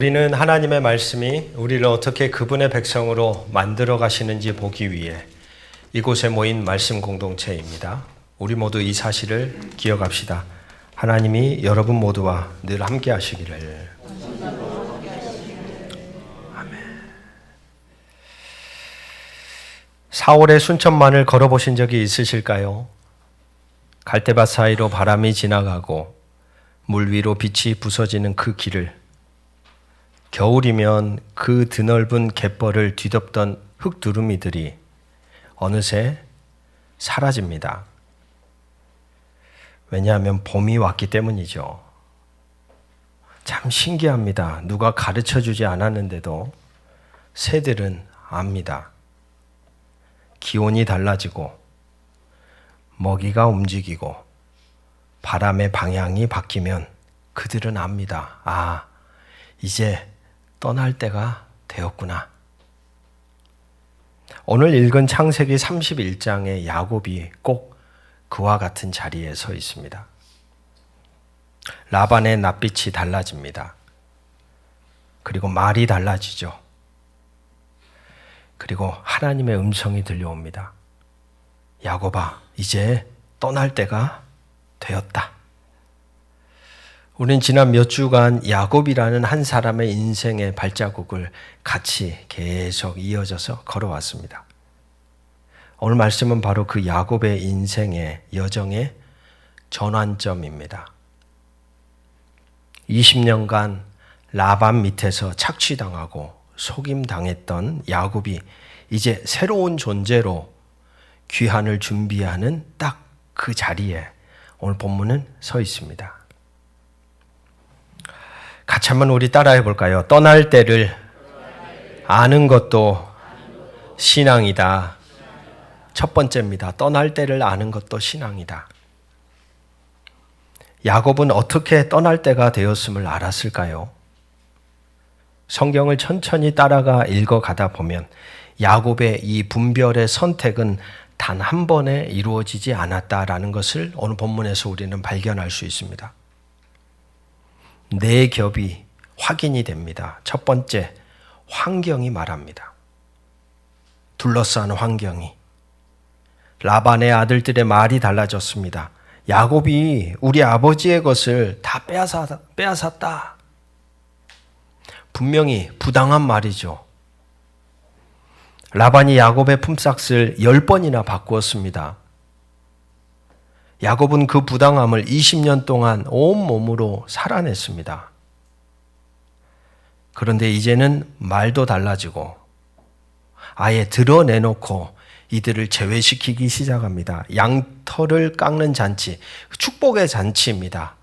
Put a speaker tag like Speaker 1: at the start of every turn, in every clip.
Speaker 1: 우리는 하나님의 말씀이 우리를 어떻게 그분의 백성으로 만들어 가시는지 보기 위해 이곳에 모인 말씀 공동체입니다. 우리 모두 이 사실을 기억합시다. 하나님이 여러분 모두와 늘 함께 하시기를. 아멘. 4월에 순천만을 걸어보신 적이 있으실까요? 갈대밭 사이로 바람이 지나가고 물 위로 빛이 부서지는 그 길을, 겨울이면 그 드넓은 갯벌을 뒤덮던 흙두루미들이 어느새 사라집니다. 왜냐하면 봄이 왔기 때문이죠. 참 신기합니다. 누가 가르쳐주지 않았는데도 새들은 압니다. 기온이 달라지고 먹이가 움직이고 바람의 방향이 바뀌면 그들은 압니다. 아, 이제 떠날 때가 되었구나. 오늘 읽은 창세기 31장의 야곱이 꼭 그와 같은 자리에 서 있습니다. 라반의 낯빛이 달라집니다. 그리고 말이 달라지죠. 그리고 하나님의 음성이 들려옵니다. 야곱아, 이제 떠날 때가 되었다. 우린 지난 몇 주간 야곱이라는 한 사람의 인생의 발자국을 같이 계속 이어져서 걸어왔습니다. 오늘 말씀은 바로 그 야곱의 인생의 여정의 전환점입니다. 20년간 라반 밑에서 착취당하고 속임당했던 야곱이 이제 새로운 존재로 귀환을 준비하는 딱 그 자리에 오늘 본문은 서 있습니다. 같이 한번 우리 따라해 볼까요? 떠날 때를 아는 것도 신앙이다. 첫 번째입니다. 떠날 때를 아는 것도 신앙이다. 야곱은 어떻게 떠날 때가 되었음을 알았을까요? 성경을 천천히 따라가 읽어가다 보면 야곱의 이 분별의 선택은 단 한 번에 이루어지지 않았다라는 것을 오늘 본문에서 우리는 발견할 수 있습니다. 네 겹이 확인이 됩니다. 첫 번째, 환경이 말합니다. 둘러싼 환경이. 라반의 아들들의 말이 달라졌습니다. 야곱이 우리 아버지의 것을 다 빼앗았다. 분명히 부당한 말이죠. 라반이 야곱의 품삯을 10번이나 바꾸었습니다. 야곱은 그 부당함을 20년 동안 온몸으로 살아냈습니다. 그런데 이제는 말도 달라지고 아예 드러내놓고 이들을 제외시키기 시작합니다. 양털을 깎는 잔치, 축복의 잔치입니다.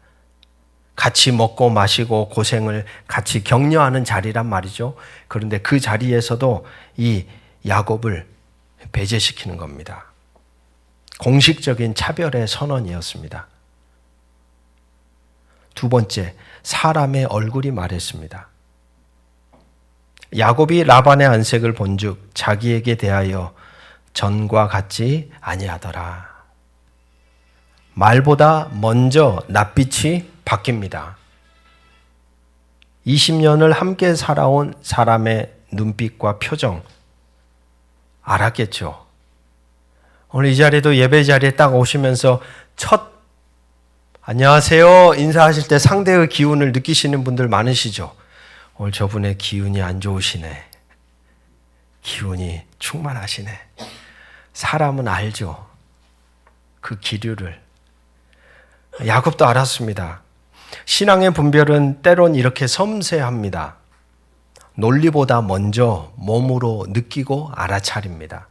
Speaker 1: 같이 먹고 마시고 고생을 같이 격려하는 자리란 말이죠. 그런데 그 자리에서도 이 야곱을 배제시키는 겁니다. 공식적인 차별의 선언이었습니다. 두 번째, 사람의 얼굴이 말했습니다. 야곱이 라반의 안색을 본즉 자기에게 대하여 전과 같지 아니하더라. 말보다 먼저 낯빛이 바뀝니다. 20년을 함께 살아온 사람의 눈빛과 표정 알았겠죠. 오늘 이 자리도 예배 자리에 딱 오시면서 첫 안녕하세요 인사하실 때 상대의 기운을 느끼시는 분들 많으시죠. 오늘 저분의 기운이 안 좋으시네. 기운이 충만하시네. 사람은 알죠. 그 기류를. 야곱도 알았습니다. 신앙의 분별은 때론 이렇게 섬세합니다. 논리보다 먼저 몸으로 느끼고 알아차립니다.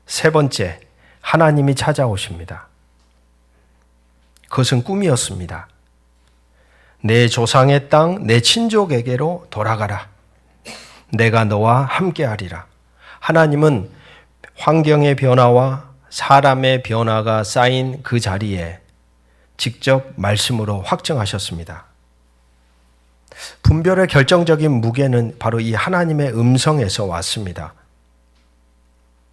Speaker 1: 세 번째, 하나님이 찾아오십니다. 그것은 꿈이었습니다. 내 조상의 땅, 내 친족에게로 돌아가라. 내가 너와 함께하리라. 하나님은 환경의 변화와 사람의 변화가 쌓인 그 자리에 직접 말씀으로 확증하셨습니다. 분별의 결정적인 무게는 바로 이 하나님의 음성에서 왔습니다.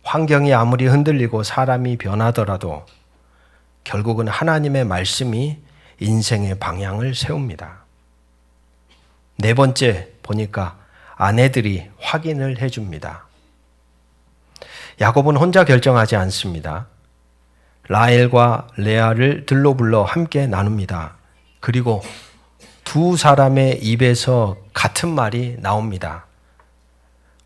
Speaker 1: 환경이 아무리 흔들리고 사람이 변하더라도 결국은 하나님의 말씀이 인생의 방향을 세웁니다. 네 번째 보니까 아내들이 확인을 해줍니다. 야곱은 혼자 결정하지 않습니다. 라헬과 레아를 들로 불러 함께 나눕니다. 그리고 두 사람의 입에서 같은 말이 나옵니다.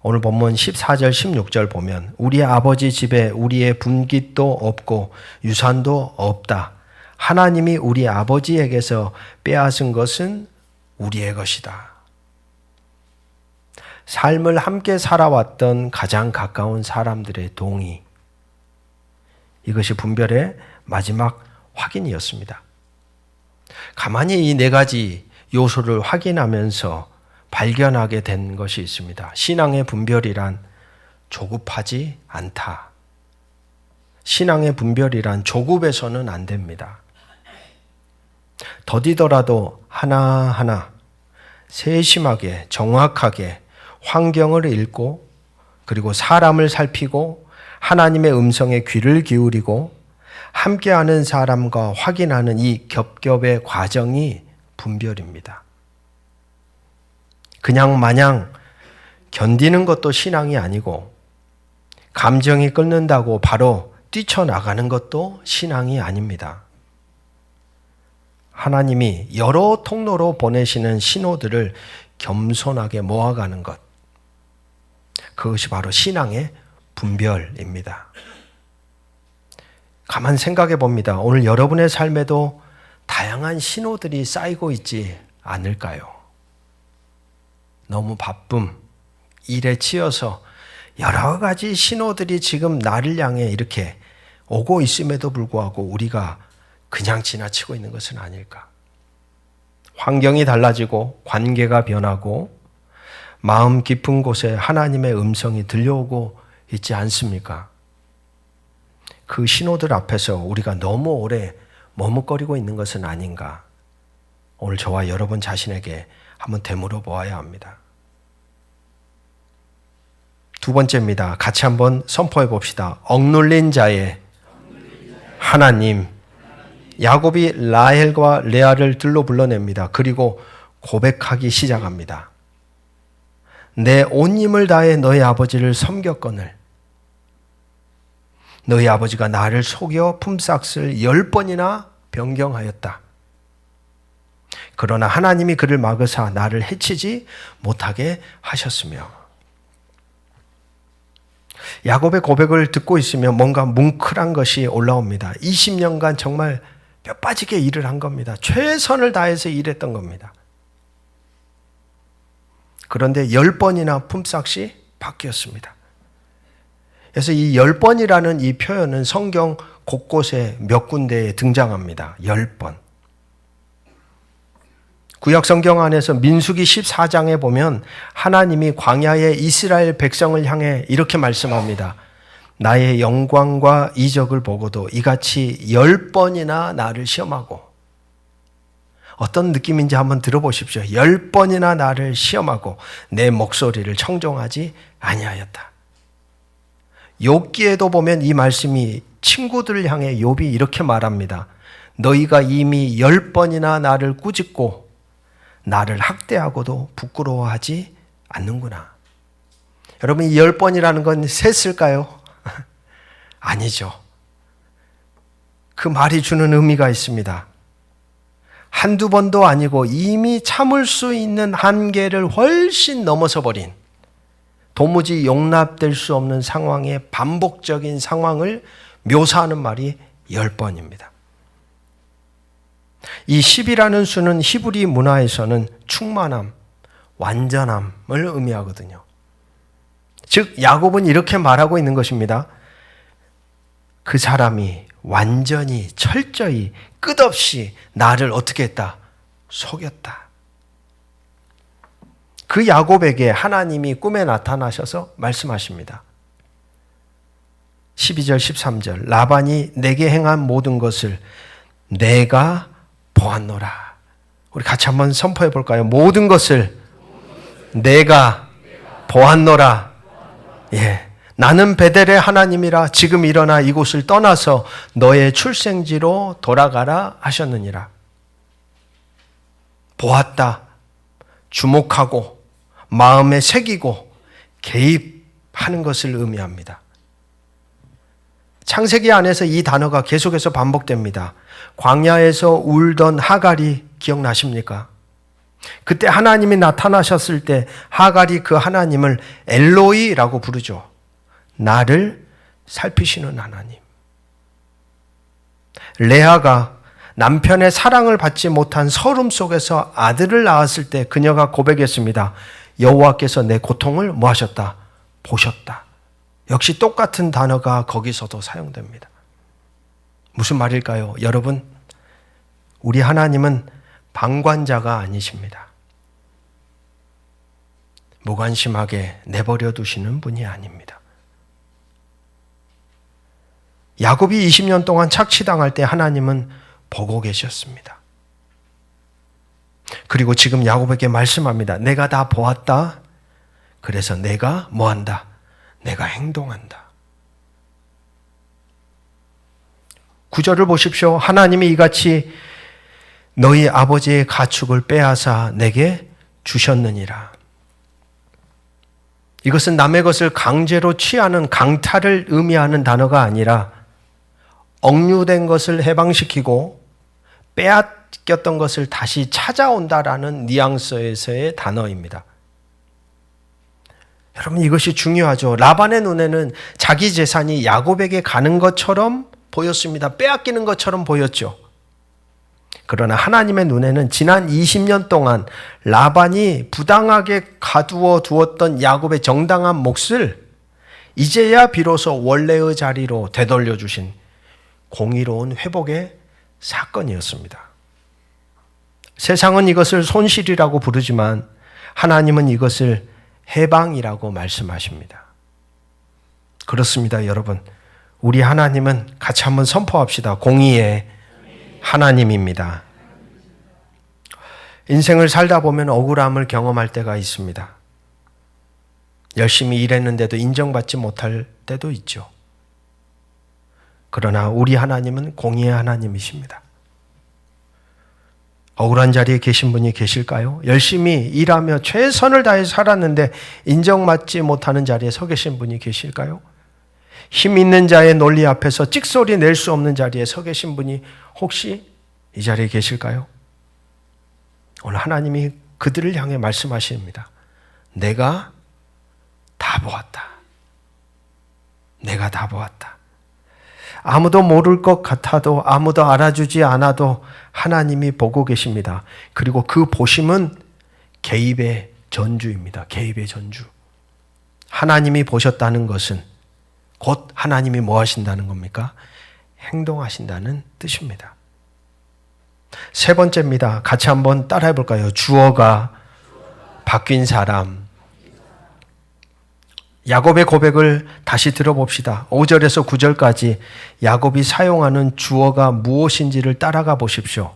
Speaker 1: 오늘 본문 14절 16절 보면 우리 아버지 집에 우리의 분깃도 없고 유산도 없다. 하나님이 우리 아버지에게서 빼앗은 것은 우리의 것이다. 삶을 함께 살아왔던 가장 가까운 사람들의 동의. 이것이 분별의 마지막 확인이었습니다. 가만히 이 네 가지 요소를 확인하면서 발견하게 된 것이 있습니다. 신앙의 분별이란 조급하지 않다. 신앙의 분별이란 조급해서는 안 됩니다. 더디더라도 하나하나 세심하게 정확하게 환경을 읽고 그리고 사람을 살피고 하나님의 음성에 귀를 기울이고 함께하는 사람과 확인하는 이 겹겹의 과정이 분별입니다. 그냥 마냥 견디는 것도 신앙이 아니고 감정이 끓는다고 바로 뛰쳐나가는 것도 신앙이 아닙니다. 하나님이 여러 통로로 보내시는 신호들을 겸손하게 모아가는 것. 그것이 바로 신앙의 분별입니다. 가만 생각해 봅니다. 오늘 여러분의 삶에도 다양한 신호들이 쌓이고 있지 않을까요? 너무 바쁨, 일에 치여서 여러 가지 신호들이 지금 나를 향해 이렇게 오고 있음에도 불구하고 우리가 그냥 지나치고 있는 것은 아닐까? 환경이 달라지고 관계가 변하고 마음 깊은 곳에 하나님의 음성이 들려오고 있지 않습니까? 그 신호들 앞에서 우리가 너무 오래 머뭇거리고 있는 것은 아닌가? 오늘 저와 여러분 자신에게 한번 되물어 보아야 합니다. 두 번째입니다. 같이 한번 선포해 봅시다. 억눌린 자의 하나님. 야곱이 라헬과 레아를 들로 불러냅니다. 그리고 고백하기 시작합니다. 내 온 힘을 다해 너희 아버지를 섬겼거늘 너희 아버지가 나를 속여 품삯을 10번이나 변경하였다. 그러나 하나님이 그를 막으사 나를 해치지 못하게 하셨으며. 야곱의 고백을 듣고 있으면 뭔가 뭉클한 것이 올라옵니다. 20년간 정말 뼈 빠지게 일을 한 겁니다. 최선을 다해서 일했던 겁니다. 그런데 10번이나 품삯이 바뀌었습니다. 그래서 이 10번이라는 이 표현은 성경 곳곳에 몇 군데에 등장합니다. 10번. 구약 성경 안에서 민수기 14장에 보면 하나님이 광야의 이스라엘 백성을 향해 이렇게 말씀합니다. 나의 영광과 이적을 보고도 이같이 10번이나 나를 시험하고, 어떤 느낌인지 한번 들어보십시오. 10번이나 나를 시험하고 내 목소리를 청종하지 아니하였다. 욥기에도 보면 이 말씀이 친구들을 향해 욥이 이렇게 말합니다. 너희가 이미 10번이나 나를 꾸짖고 나를 학대하고도 부끄러워하지 않는구나. 여러분, 이 10번이라는 건 셌을까요? 아니죠. 그 말이 주는 의미가 있습니다. 한두 번도 아니고 이미 참을 수 있는 한계를 훨씬 넘어서 버린, 도무지 용납될 수 없는 상황의 반복적인 상황을 묘사하는 말이 10번입니다. 이 10이라는 수는 히브리 문화에서는 충만함, 완전함을 의미하거든요. 즉 야곱은 이렇게 말하고 있는 것입니다. 그 사람이 완전히 철저히 끝없이 나를 어떻게 했다? 속였다. 그 야곱에게 하나님이 꿈에 나타나셔서 말씀하십니다. 12절 13절 라반이 내게 행한 모든 것을 내가 보았노라. 우리 같이 한번 선포해 볼까요? 모든 것을 내가 보았노라. 예, 나는 베델의 하나님이라. 지금 일어나 이곳을 떠나서 너의 출생지로 돌아가라 하셨느니라. 보았다. 주목하고 마음에 새기고 개입하는 것을 의미합니다. 창세기 안에서 이 단어가 계속해서 반복됩니다. 광야에서 울던 하갈이 기억나십니까? 그때 하나님이 나타나셨을 때 하갈이 그 하나님을 엘로이라고 부르죠. 나를 살피시는 하나님. 레아가 남편의 사랑을 받지 못한 서름 속에서 아들을 낳았을 때 그녀가 고백했습니다. 여호와께서 내 고통을 뭐 하셨다? 보셨다. 역시 똑같은 단어가 거기서도 사용됩니다. 무슨 말일까요? 여러분, 우리 하나님은 방관자가 아니십니다. 무관심하게 내버려 두시는 분이 아닙니다. 야곱이 20년 동안 착취당할 때 하나님은 보고 계셨습니다. 그리고 지금 야곱에게 말씀합니다. 내가 다 보았다. 그래서 내가 뭐한다? 내가 행동한다. 9절을 보십시오. 하나님이 이같이 너희 아버지의 가축을 빼앗아 내게 주셨느니라. 이것은 남의 것을 강제로 취하는 강탈을 의미하는 단어가 아니라 억류된 것을 해방시키고 빼앗겼던 것을 다시 찾아온다라는 뉘앙스에서의 단어입니다. 여러분, 이것이 중요하죠. 라반의 눈에는 자기 재산이 야곱에게 가는 것처럼 보였습니다. 빼앗기는 것처럼 보였죠. 그러나 하나님의 눈에는 지난 20년 동안 라반이 부당하게 가두어 두었던 야곱의 정당한 몫을 이제야 비로소 원래의 자리로 되돌려 주신 공의로운 회복의 사건이었습니다. 세상은 이것을 손실이라고 부르지만 하나님은 이것을 해방이라고 말씀하십니다. 그렇습니다, 여러분. 우리 하나님은 같이 한번 선포합시다. 공의의 하나님입니다. 인생을 살다 보면 억울함을 경험할 때가 있습니다. 열심히 일했는데도 인정받지 못할 때도 있죠. 그러나 우리 하나님은 공의의 하나님이십니다. 억울한 자리에 계신 분이 계실까요? 열심히 일하며 최선을 다해 살았는데 인정받지 못하는 자리에 서 계신 분이 계실까요? 힘 있는 자의 논리 앞에서 찍소리 낼 수 없는 자리에 서 계신 분이 혹시 이 자리에 계실까요? 오늘 하나님이 그들을 향해 말씀하십니다. 내가 다 보았다. 내가 다 보았다. 아무도 모를 것 같아도 아무도 알아주지 않아도 하나님이 보고 계십니다. 그리고 그 보심은 개입의 전주입니다. 개입의 전주. 하나님이 보셨다는 것은 곧 하나님이 뭐 하신다는 겁니까? 행동하신다는 뜻입니다. 세 번째입니다. 같이 한번 따라해 볼까요? 주어가 바뀐 사람. 야곱의 고백을 다시 들어봅시다. 5절에서 9절까지 야곱이 사용하는 주어가 무엇인지를 따라가 보십시오.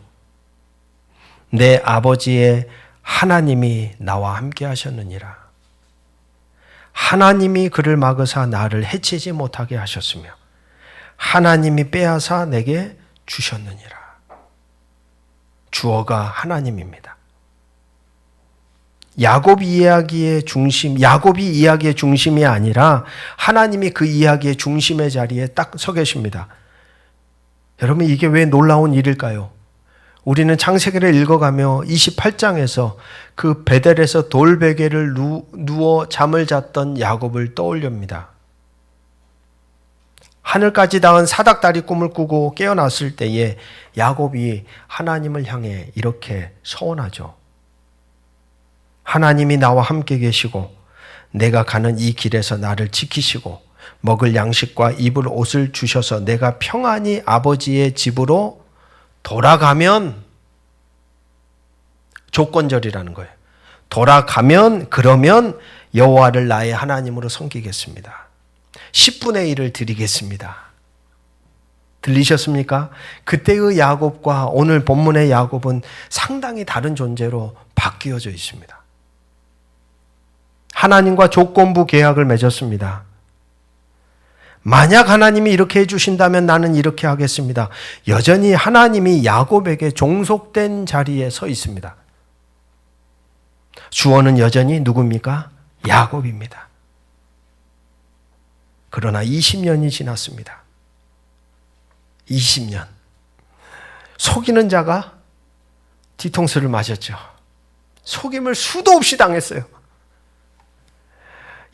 Speaker 1: 내 아버지의 하나님이 나와 함께 하셨느니라. 하나님이 그를 막으사 나를 해치지 못하게 하셨으며 하나님이 빼앗아 내게 주셨느니라. 주어가 하나님입니다. 야곱이 이야기의 중심이 아니라 하나님이 그 이야기의 중심의 자리에 딱 서 계십니다. 여러분, 이게 왜 놀라운 일일까요? 우리는 창세기를 읽어가며 28장에서 그 베델에서 돌베개를 누워 잠을 잤던 야곱을 떠올립니다. 하늘까지 닿은 사닥다리 꿈을 꾸고 깨어났을 때에 야곱이 하나님을 향해 이렇게 서원하죠. 하나님이 나와 함께 계시고 내가 가는 이 길에서 나를 지키시고 먹을 양식과 입을 옷을 주셔서 내가 평안히 아버지의 집으로 돌아가면, 조건절이라는 거예요. 돌아가면, 그러면 여호와를 나의 하나님으로 섬기겠습니다. 10분의 1을 드리겠습니다. 들리셨습니까? 그때의 야곱과 오늘 본문의 야곱은 상당히 다른 존재로 바뀌어져 있습니다. 하나님과 조건부 계약을 맺었습니다. 만약 하나님이 이렇게 해주신다면 나는 이렇게 하겠습니다. 여전히 하나님이 야곱에게 종속된 자리에 서 있습니다. 주어는 여전히 누굽니까? 야곱입니다. 그러나 20년이 지났습니다. 20년. 속이는 자가 뒤통수를 맞았죠. 속임을 수도 없이 당했어요.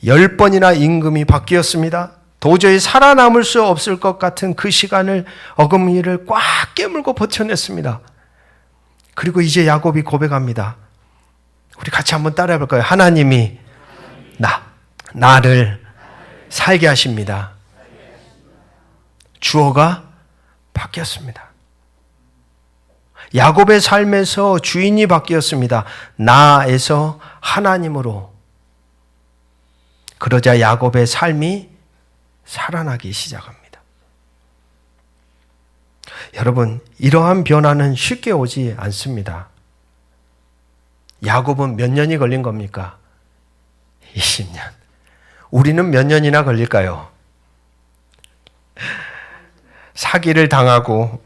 Speaker 1: 10번이나 임금이 바뀌었습니다. 도저히 살아남을 수 없을 것 같은 그 시간을 어금니를 꽉 깨물고 버텨냈습니다. 그리고 이제 야곱이 고백합니다. 우리 같이 한번 따라해 볼까요? 하나님이 나를 살게 하십니다. 주어가 바뀌었습니다. 야곱의 삶에서 주인이 바뀌었습니다. 나에서 하나님으로. 그러자 야곱의 삶이 살아나기 시작합니다. 여러분, 이러한 변화는 쉽게 오지 않습니다. 야곱은 몇 년이 걸린 겁니까? 20년. 우리는 몇 년이나 걸릴까요? 사기를 당하고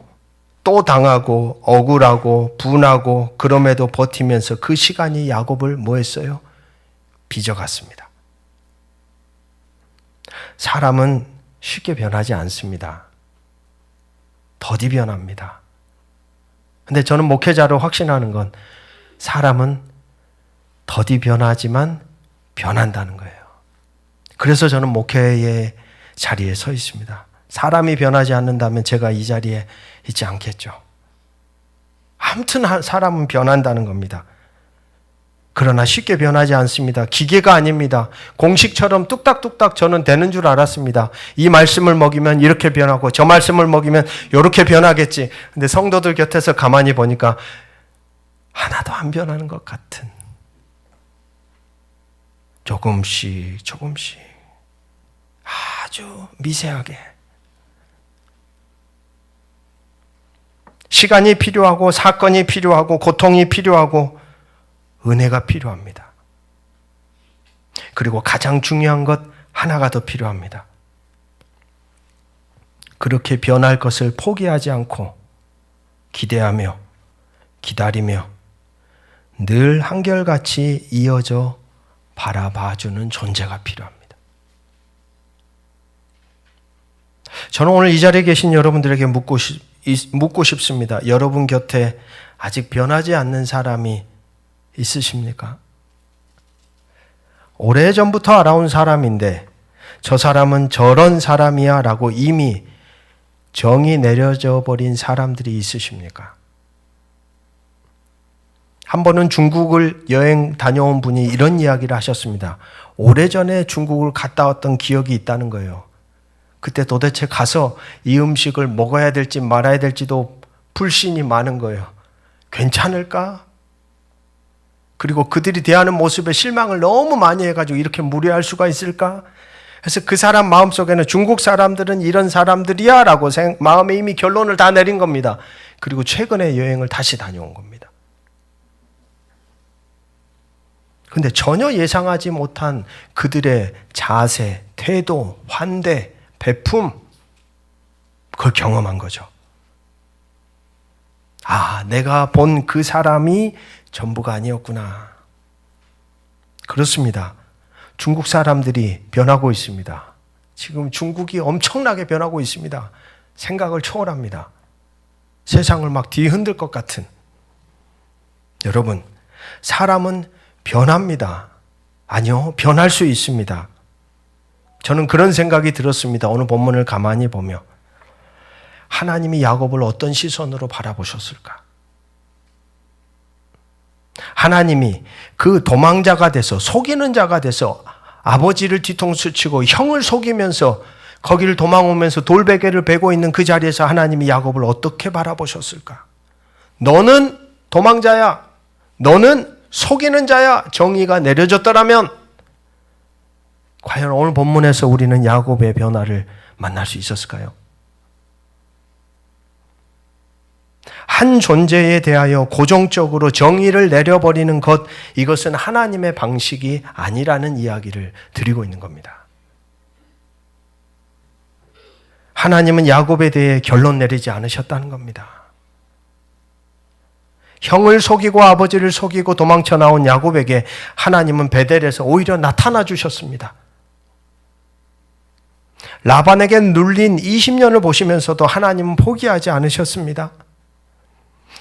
Speaker 1: 또 당하고 억울하고 분하고 그럼에도 버티면서 그 시간이 야곱을 뭐 했어요? 빚어갔습니다. 사람은 쉽게 변하지 않습니다. 더디 변합니다. 근데 저는 목회자로 확신하는 건 사람은 더디 변하지만 변한다는 거예요. 그래서 저는 목회의 자리에 서 있습니다. 사람이 변하지 않는다면 제가 이 자리에 있지 않겠죠. 아무튼 사람은 변한다는 겁니다. 그러나 쉽게 변하지 않습니다. 기계가 아닙니다. 공식처럼 뚝딱뚝딱 저는 되는 줄 알았습니다. 이 말씀을 먹이면 이렇게 변하고 저 말씀을 먹이면 이렇게 변하겠지. 근데 성도들 곁에서 가만히 보니까 하나도 안 변하는 것 같은, 조금씩 아주 미세하게 시간이 필요하고 사건이 필요하고 고통이 필요하고 은혜가 필요합니다. 그리고 가장 중요한 것 하나가 더 필요합니다. 그렇게 변할 것을 포기하지 않고 기대하며 기다리며 늘 한결같이 이어져 바라봐주는 존재가 필요합니다. 저는 오늘 이 자리에 계신 여러분들에게 묻고 싶습니다. 여러분 곁에 아직 변하지 않는 사람이 있으십니까? 오래전부터 알아온 사람인데 저 사람은 저런 사람이야 라고 이미 정이 내려져 버린 사람들이 있으십니까? 한 번은 중국을 여행 다녀온 분이 이런 이야기를 하셨습니다. 오래전에 중국을 갔다 왔던 기억이 있다는 거예요. 그때 도대체 가서 이 음식을 먹어야 될지 말아야 될지도 불신이 많은 거예요. 괜찮을까? 그리고 그들이 대하는 모습에 실망을 너무 많이 해가지고 이렇게 무례할 수가 있을까? 그래서 그 사람 마음속에는 중국 사람들은 이런 사람들이야 라고 마음에 이미 결론을 다 내린 겁니다. 그리고 최근에 여행을 다시 다녀온 겁니다. 근데 전혀 예상하지 못한 그들의 자세, 태도, 환대, 베품, 그걸 경험한 거죠. 아, 내가 본 그 사람이 전부가 아니었구나. 그렇습니다. 중국 사람들이 변하고 있습니다. 지금 중국이 엄청나게 변하고 있습니다. 생각을 초월합니다. 세상을 막 뒤흔들 것 같은. 여러분, 사람은 변합니다. 아니요, 변할 수 있습니다. 저는 그런 생각이 들었습니다. 오늘 본문을 가만히 보며 하나님이 야곱을 어떤 시선으로 바라보셨을까? 하나님이 그 도망자가 돼서 속이는 자가 돼서 아버지를 뒤통수 치고 형을 속이면서 거기를 도망오면서 돌베개를 베고 있는 그 자리에서 하나님이 야곱을 어떻게 바라보셨을까? 너는 도망자야. 너는 속이는 자야. 정의가 내려졌더라면 과연 오늘 본문에서 우리는 야곱의 변화를 만날 수 있었을까요? 한 존재에 대하여 고정적으로 정의를 내려버리는 것, 이것은 하나님의 방식이 아니라는 이야기를 드리고 있는 겁니다. 하나님은 야곱에 대해 결론 내리지 않으셨다는 겁니다. 형을 속이고 아버지를 속이고 도망쳐 나온 야곱에게 하나님은 베델에서 오히려 나타나 주셨습니다. 라반에게 눌린 20년을 보시면서도 하나님은 포기하지 않으셨습니다.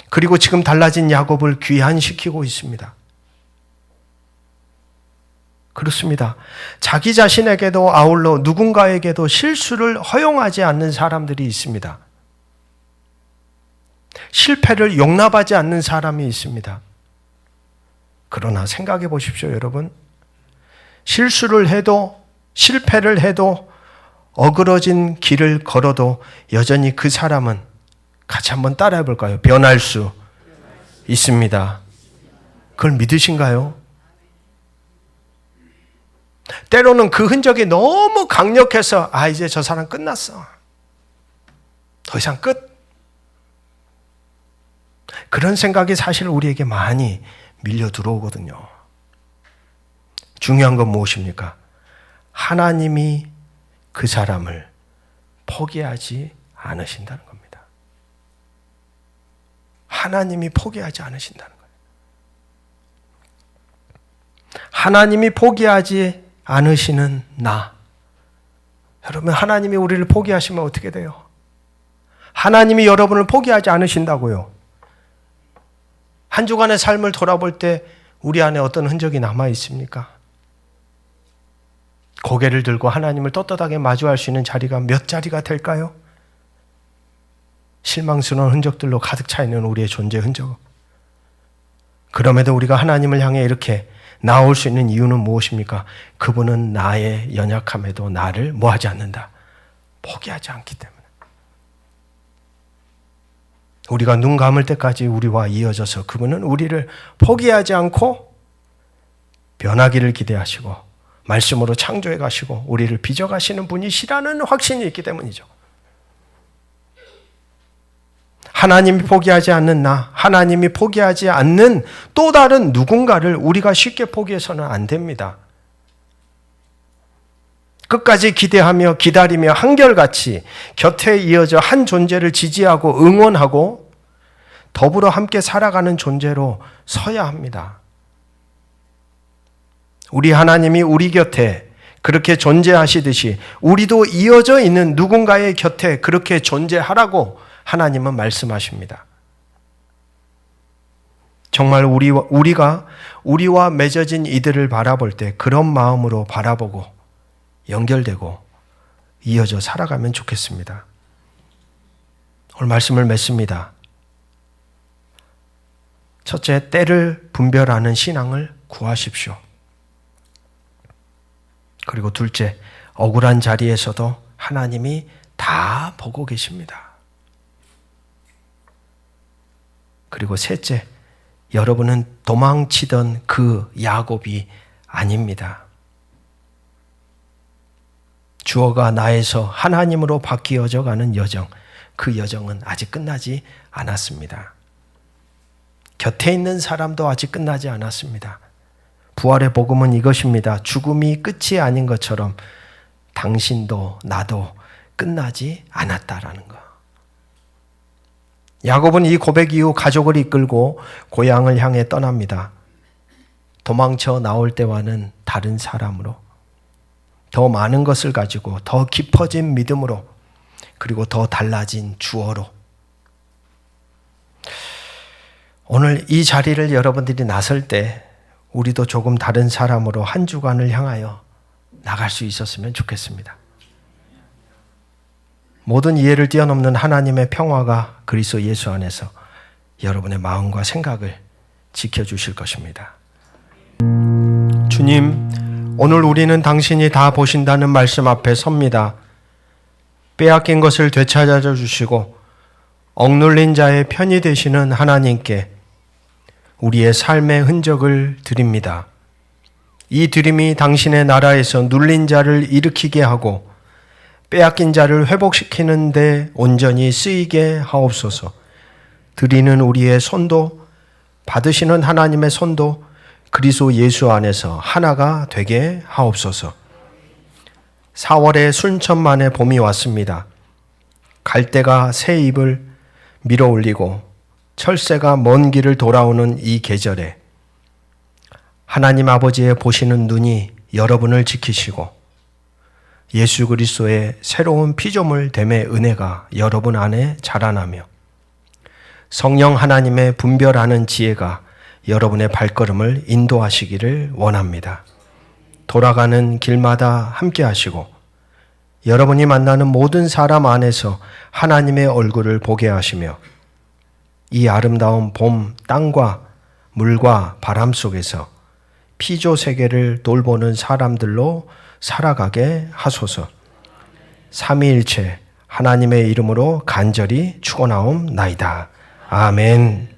Speaker 1: 그리고 지금 달라진 야곱을 귀환시키고 있습니다. 그렇습니다. 자기 자신에게도 아울러 누군가에게도 실수를 허용하지 않는 사람들이 있습니다. 실패를 용납하지 않는 사람이 있습니다. 그러나 생각해 보십시오, 여러분. 실수를 해도, 실패를 해도, 어그러진 길을 걸어도 여전히 그 사람은 같이 한번 따라해 볼까요? 변할 수 있습니다. 그걸 믿으신가요? 때로는 그 흔적이 너무 강력해서 이제 저 사람 끝났어. 더 이상 끝. 그런 생각이 사실 우리에게 많이 밀려 들어오거든요. 중요한 건 무엇입니까? 하나님이 그 사람을 포기하지 않으신다는 겁니다. 하나님이 포기하지 않으신다는 거예요. 하나님이 포기하지 않으시는 나. 여러분, 하나님이 우리를 포기하시면 어떻게 돼요? 하나님이 여러분을 포기하지 않으신다고요. 한 주간의 삶을 돌아볼 때 우리 안에 어떤 흔적이 남아 있습니까? 고개를 들고 하나님을 떳떳하게 마주할 수 있는 자리가 몇 자리가 될까요? 실망스러운 흔적들로 가득 차 있는 우리의 존재 흔적. 그럼에도 우리가 하나님을 향해 이렇게 나올 수 있는 이유는 무엇입니까? 그분은 나의 연약함에도 나를 뭐하지 않는다. 포기하지 않기 때문에. 우리가 눈 감을 때까지 우리와 이어져서 그분은 우리를 포기하지 않고 변하기를 기대하시고 말씀으로 창조해 가시고 우리를 빚어 가시는 분이시라는 확신이 있기 때문이죠. 하나님이 포기하지 않는 나, 하나님이 포기하지 않는 또 다른 누군가를 우리가 쉽게 포기해서는 안 됩니다. 끝까지 기대하며 기다리며 한결같이 곁에 이어져 한 존재를 지지하고 응원하고 더불어 함께 살아가는 존재로 서야 합니다. 우리 하나님이 우리 곁에 그렇게 존재하시듯이 우리도 이어져 있는 누군가의 곁에 그렇게 존재하라고 하나님은 말씀하십니다. 정말 우리와 맺어진 이들을 바라볼 때 그런 마음으로 바라보고 연결되고 이어져 살아가면 좋겠습니다. 오늘 말씀을 맺습니다. 첫째, 때를 분별하는 신앙을 구하십시오. 그리고 둘째, 억울한 자리에서도 하나님이 다 보고 계십니다. 그리고 셋째, 여러분은 도망치던 그 야곱이 아닙니다. 주어가 나에서 하나님으로 바뀌어져 가는 여정, 그 여정은 아직 끝나지 않았습니다. 곁에 있는 사람도 아직 끝나지 않았습니다. 부활의 복음은 이것입니다. 죽음이 끝이 아닌 것처럼 당신도 나도 끝나지 않았다라는 것. 야곱은 이 고백 이후 가족을 이끌고 고향을 향해 떠납니다. 도망쳐 나올 때와는 다른 사람으로, 더 많은 것을 가지고, 더 깊어진 믿음으로, 그리고 더 달라진 주어로. 오늘 이 자리를 여러분들이 나설 때 우리도 조금 다른 사람으로 한 주간을 향하여 나갈 수 있었으면 좋겠습니다. 모든 이해를 뛰어넘는 하나님의 평화가 그리스도 예수 안에서 여러분의 마음과 생각을 지켜주실 것입니다. 주님, 오늘 우리는 당신이 다 보신다는 말씀 앞에 섭니다. 빼앗긴 것을 되찾아 주시고 억눌린 자의 편이 되시는 하나님께 우리의 삶의 흔적을 드립니다. 이 드림이 당신의 나라에서 눌린 자를 일으키게 하고 빼앗긴 자를 회복시키는 데 온전히 쓰이게 하옵소서. 드리는 우리의 손도 받으시는 하나님의 손도 그리스도 예수 안에서 하나가 되게 하옵소서. 4월의 순천만의 봄이 왔습니다. 갈대가 새 잎을 밀어 올리고 철새가 먼 길을 돌아오는 이 계절에 하나님 아버지의 보시는 눈이 여러분을 지키시고 예수 그리스도의 새로운 피조물됨의 은혜가 여러분 안에 자라나며 성령 하나님의 분별하는 지혜가 여러분의 발걸음을 인도하시기를 원합니다. 돌아가는 길마다 함께 하시고 여러분이 만나는 모든 사람 안에서 하나님의 얼굴을 보게 하시며 이 아름다운 봄 땅과 물과 바람 속에서 피조 세계를 돌보는 사람들로 살아가게 하소서. 삼위일체 하나님의 이름으로 간절히 축원하옵나이다. 아멘.